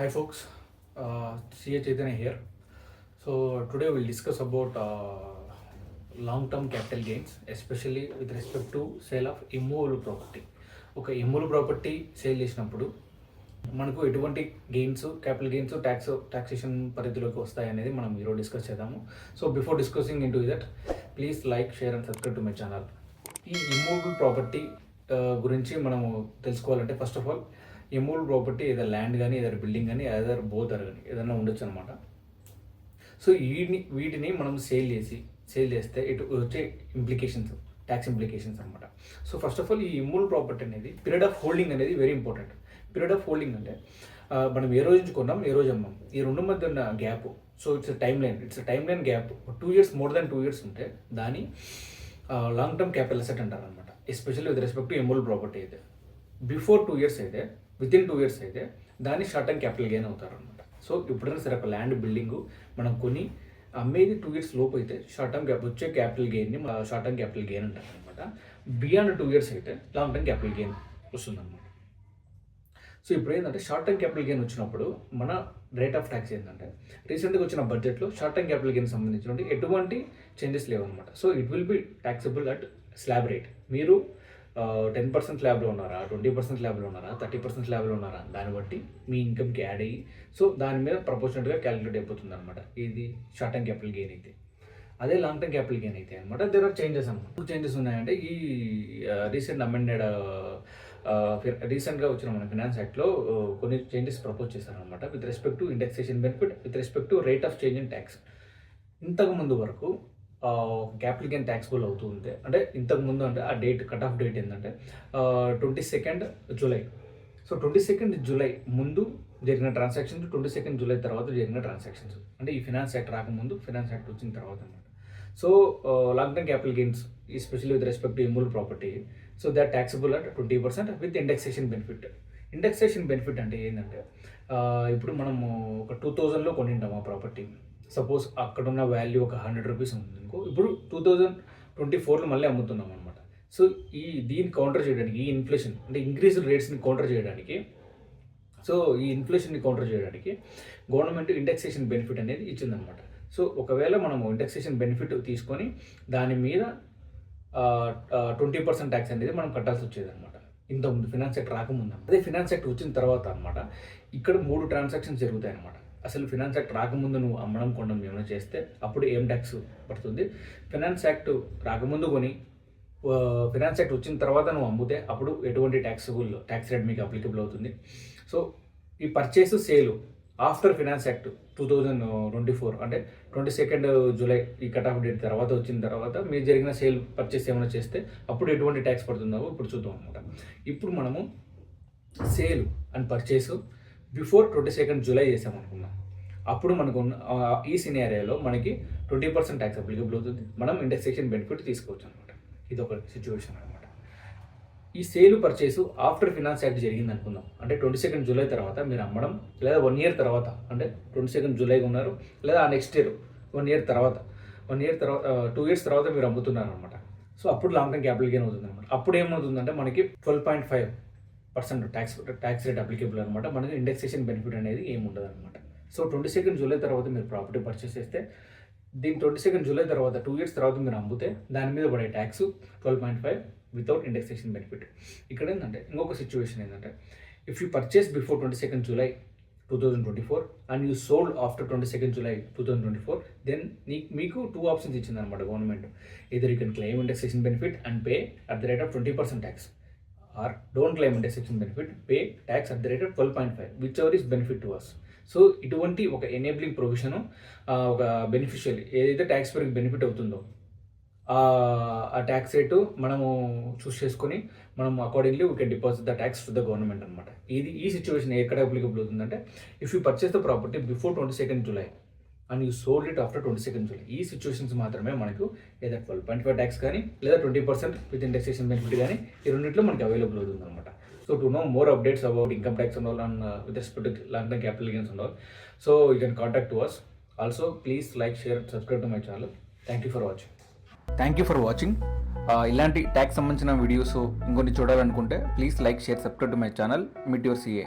Hi folks, CA Chaitanya here. So today we'll discuss about long-term capital gains, especially with respect to sale of immovable property. ఒక immovable property sale చేసినప్పుడు మనకు ఎటువంటి gains, capital gains, taxation పరిధిలోకి వస్తాయి అనేది మనం ఈరోజు discuss చేద్దాము. So before discussing in to that, please like, share and subscribe to my channel. ఈ ఇమ్మూవబుల్ ప్రాపర్టీ గురించి మనము తెలుసుకోవాలంటే first of all immovable property ఏదో ల్యాండ్ కానీ, ఏదో బిల్డింగ్ కానీ, ఏదర్ బోత్ కానీ ఏదైనా ఉండొచ్చు అనమాట. సో వీటిని మనం సేల్ చేస్తే ఇటు వచ్చే ఇంప్లికేషన్స్, ట్యాక్స్ ఇంప్లికేషన్స్ అనమాట. సో ఫస్ట్ ఆఫ్ ఆల్ ఈ ఇమ్మూవబుల్ ప్రాపర్టీ అనేది పీరియడ్ ఆఫ్ హోల్డింగ్ అనేది very important. Period of holding అంటే మనం ఏ రోజు కొన్నాం, ఏ రోజు అమ్మాం, ఈ రెండు మధ్య ఉన్న gap. So it's time line gap 2 years, more than 2 years ఉంటే దాని లాంగ్ టర్మ్ క్యాపిటల్ అసెట్ అంటారు అనమాట. Especially with respect to immovable property అయితే బిఫోర్ 2 years అయితే, వితిన్ 2 years అయితే దాన్ని షార్ట్ టర్మ్ క్యాపిటల్ గెయిన్ అవుతారు అనమాట. సో ఎప్పుడైనా సరే ఒక ల్యాండ్ బిల్డింగ్ మనం కొని అమ్మేది 2 years లోపు అయితే షార్ట్ టర్మ్ వచ్చే క్యాపిటల్ గెయిన్ని షార్ట్ టర్మ్ క్యాపిటల్ గెయిన్ అంటారు అనమాట. బియాండ్ 2 years అయితే లాంగ్ టర్మ్ క్యాపిటల్ గెయిన్ వస్తుందన్నమాట. సో ఇప్పుడు ఏంటంటే షార్ట్ టర్మ్ క్యాపిటల్ గెయిన్ వచ్చినప్పుడు మన రేట్ ఆఫ్ ట్యాక్స్ ఏంటంటే రీసెంట్గా వచ్చిన బడ్జెట్లో షార్ట్ టర్మ్ క్యాపిటల్ గెయిన్ సంబంధించిన ఎటువంటి చేంజెస్ లేవు అనమాట. So it will be taxable at slab rate. మీరు 10% స్లాబ్లో ఉన్నారా, 20% స్లాబ్లో ఉన్నారా, 30% స్లాబ్లో ఉన్నారా, దాన్ని బట్టి మీ ఇన్కమ్కి యాడ్ అయ్యి సో దాని మీద ప్రపోర్షనట్గా క్యాలిక్యులేట్ అయిపోతుంది అనమాట. ఇది షార్ట్ టర్మ్ క్యాపిటల్ గెయిన్ అయితే. అదే లాంగ్ టర్మ్ క్యాపిటల్ గెయిన్ అయితే అనమాట దేర్ ఆర్ చేంజెస్ అనమాట. 2 చేంజెస్ ఉన్నాయంటే ఈ రీసెంట్గా వచ్చిన మన ఫినాన్స్ యాక్ట్లో కొన్ని చేంజెస్ ప్రపోజ్ చేశారనమాట with respect to indexation benefit, with respect to rate of change in tax. ఇంతకుముందు వరకు క్యాపిటల్ గెయిన్ ట్యాక్స్బుల్ అవుతూ ఉంటే, అంటే ఇంతకుముందు అంటే ఆ డేట్ కట్ ఆఫ్ డేట్ ఏంటంటే 22nd July. So 22nd July ముందు జరిగిన ట్రాన్సాక్షన్స్, 22nd July తర్వాత జరిగిన ట్రాన్సాక్షన్స్, అంటే ఈ ఫినాన్స్ యాక్ట్ రాకముందు, ఫినాన్స్ యాక్ట్ వచ్చిన తర్వాత అనమాట. So long term capital gains especially with respect to immovable property, so they are taxable at 20% with indexation benefit. Indexation benefit అంటే ఏంటంటే ఇప్పుడు మనము ఒక 2000లో కొనింటాం ఆ ప్రాపర్టీ. సపోజ్ అక్కడున్న వాల్యూ ఒక 100 rupees ఉంది అనుకో, ఇప్పుడు 2024లో మళ్ళీ అమ్ముతున్నాం అనమాట. సో దీన్ని కౌంటర్ చేయడానికి, ఈ ఇన్ఫ్లేషన్ అంటే ఇంక్రీజ్ రేట్స్ని కౌంటర్ చేయడానికి, సో ఈ ఇన్ఫ్లేషన్ని కౌంటర్ చేయడానికి గవర్నమెంట్ ఇండెక్సేషన్ బెనిఫిట్ అనేది ఇచ్చిందనమాట. సో ఒకవేళ మనము ఇండెక్సేషన్ బెనిఫిట్ తీసుకొని దాని మీద 20% ట్యాక్స్ అనేది మనం కట్టాల్సి వచ్చేది అనమాట. ఇంతకుముందు ఫినాన్స్ యాక్ట్ రాకముందు. అదే ఫినాన్స్ యాక్ట్ వచ్చిన తర్వాత అనమాట ఇక్కడ 3 ట్రాన్సాక్షన్స్ జరుగుతాయి అనమాట. అసలు ఫినాన్స్ యాక్ట్ రాకముందు నువ్వు అమ్మడం, కొనడం ఏమైనా చేస్తే అప్పుడు ఏం ట్యాక్స్ పడుతుంది. ఫినాన్స్ యాక్ట్ రాకముందు కొని ఫినాన్స్ యాక్ట్ వచ్చిన తర్వాత నువ్వు అమ్మితే అప్పుడు ఎటువంటి ట్యాక్స్ రేట్ మీకు అప్లికబుల్ అవుతుంది. సో ఈ పర్చేసు సేలు ఆఫ్టర్ ఫినాన్స్ యాక్ట్ 2024 అంటే 22nd July ఈ కట్ ఆఫ్ డేట్ తర్వాత వచ్చిన తర్వాత మీరు జరిగిన సేల్ పర్చేస్ ఏమైనా చేస్తే అప్పుడు ఎటువంటి ట్యాక్స్ పడుతుందో ఇప్పుడు చూద్దాం అనమాట. ఇప్పుడు మనము sale and purchase before 22nd July చేసామనుకున్నాం. అప్పుడు మనకు ఈ సినారియోలో మనకి 20% ట్యాక్స్ అప్లికబుల్ అవుతుంది. మనం ఇండెక్సేషన్ బెనిఫిట్ తీసుకోవచ్చు అనమాట. ఇది ఒక సిచ్యువేషన్ అనమాట. ఈ సేల్ పర్చేసు ఆఫ్టర్ ఫినాన్స్ యాక్ట్ జరిగింది అనుకుందాం. అంటే 22nd July తర్వాత మీరు అమ్మడం, లేదా 1 year తర్వాత, అంటే 22nd July ఉన్నారు, లేదా ఆ నెక్స్ట్ ఇయర్ 1 year తర్వాత 2 years తర్వాత మీరు అమ్ముతున్నారు అనమాట. సో అప్పుడు లాంగ్ టర్మ్ క్యాపిటల్ గెయిన్ అవుతుంది అనమాట. అప్పుడు ఏమవుతుందంటే మనకి 12.5% ట్యాక్స్ రేట్ అప్లికేబుల్ అనమాట. మనకి ఇండెక్సేషన్ బెనిఫిట్ అనేది ఏమి ఉండదు అనమాట. సో 22nd July తర్వాత మీరు ప్రాపర్టీ పర్చేస్ చేస్తే దీని 22nd July తర్వాత 2 years తర్వాత మీరు అమ్మితే దాని మీద పడే ట్యాక్స్ 12.5 వితౌట్ ఇండెక్సేషన్ బెనిఫిట్. ఇక్కడ ఏంటంటే ఇంకొక సిచ్యువేషన్ ఏంటంటే if you purchase before 22nd July 2024 and you sold after 22nd July 2024, then మీకు 2 options ఇచ్చింది అనమాట government. Either you can claim indexation benefit and pay at the rate of 20% tax, or don't claim indexation benefit, pay tax at the rate of 12.5 whichever is benefit to us. So ఇటువంటి ఒక enabling provision ఒక beneficial ఏదైతే tax పేరుకి benefit అవుతుందో ఆ tax rate మనము చూస్ చేసుకొని మనం accordingly we can deposit the tax to the government అనమాట. ఈ సిచ్యువేషన్ ఎక్కడ అప్లికబుల్ అవుతుందంటే if you purchase the property before 22nd July and you sold it after 22nd July. ఈ సిచ్యువేషన్స్ మాత్రమే మనకు ఏదో 12.5 ట్యాక్స్ కానీ, లేదా 20% విత్ ఇండెక్సేషన్ బెనిఫిట్ కానీ, ఈ రెండింటిలో మనకి అవైలబుల్ అవుతుంది అనమాట. So to know more updates about income tax and all and with respect to long term capital gains and all, so you can contact to us. Also, please like, share, subscribe to my channel. Thank you for watching. ఇలాంటి tax సంబంధించిన videos ఇంకొన్ని చూడాలనుకుంటే please like, share, subscribe to my channel. Meet your CA.